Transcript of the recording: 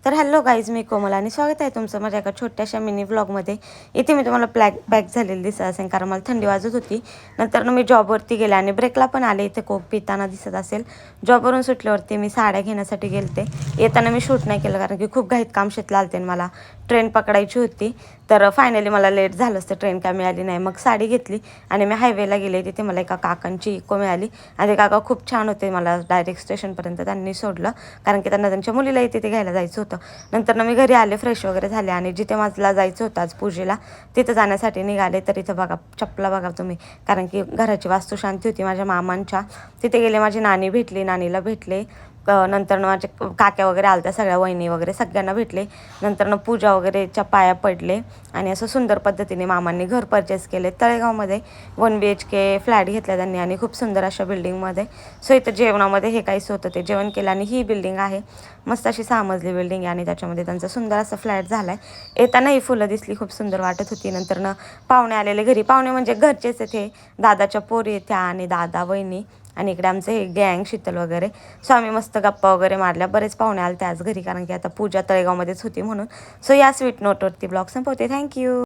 तर hello guys, मी कोमल आणि स्वागत आहे तुमचं माझ्या एका छोट्याशा मिनी व्लॉगमध्ये. इथे मी तुम्हाला पॅक झालेली दिसत असेल कारण मला थंडी वाजत होती. नंतर मी जॉबवरती गेले आणि ब्रेकला पण आले. इथे कोक पिताना दिसत असेल. जॉबवरून सुटल्यावरती मी साड्या घेण्यासाठी गेलते. येताना मी शूट नाही केलं कारण की खूप घाईत काम शेतलं आलते. मला ट्रेन पकडायची होती तर फायनली मला लेट झालंच, तर ट्रेन काय मिळाली नाही. मग साडी घेतली आणि मी हायवेला गेले. तिथे मला एका काकांची इको मिळाली आणि ते काका खूप छान होते. मला डायरेक्ट स्टेशनपर्यंत त्यांनी सोडलं कारण की त्यांना त्यांच्या मुलीला तिथे घ्यायला जायचं होतं. नंतर मी घरी आले, फ्रेश वगैरे झाले आणि जिथे मला जायचं होतं आज पूजेला तिथं जाण्यासाठी निघाले. तर इथं बघा चपला बघा तुम्ही, कारण की घराची वास्तुशांती होती माझ्या मामांच्या. तिथे गेले, माझी नानी भेटली, नानीला भेटले. नंतर माझे काक्या वगैरे आलत्या, सगळ्या वहिनी वगैरे सगळ्यांना भेटले. नंतर पूजा वगैरेच्या पाया पडले आणि असं सुंदर पद्धतीने मामांनी घर परचेस केले. तळेगावमध्ये 1 BHK फ्लॅट घेतला त्यांनी आणि खूप सुंदर अशा बिल्डिंगमध्ये. सो इथं जेवणामध्ये हे काहीच होतं ते जेवण केलं आणि ही बिल्डिंग आहे मस्त अशी 6 मजली बिल्डिंग आहे आणि त्याच्यामध्ये त्यांचा सुंदर असा फ्लॅट झाला आहे. येताना ही फुलं दिसली, खूप सुंदर वाटत होती. नंतर पाहुणे आलेले घरी, पाहुणे म्हणजे घरचेच येथे दादाच्या पोरी येत्या आणि दादा वहिनी आणि इकडे आमचं हे गँग शीतल वगैरे. सो आम्ही मस्त गप्पा वगैरे मारल्या. बरेच पाहुणे आले आज घरी कारण की आता पूजा तळेगावमध्येच होती म्हणून. सो या स्वीट नोटवरती ब्लॉग संपवते. थँक्यू.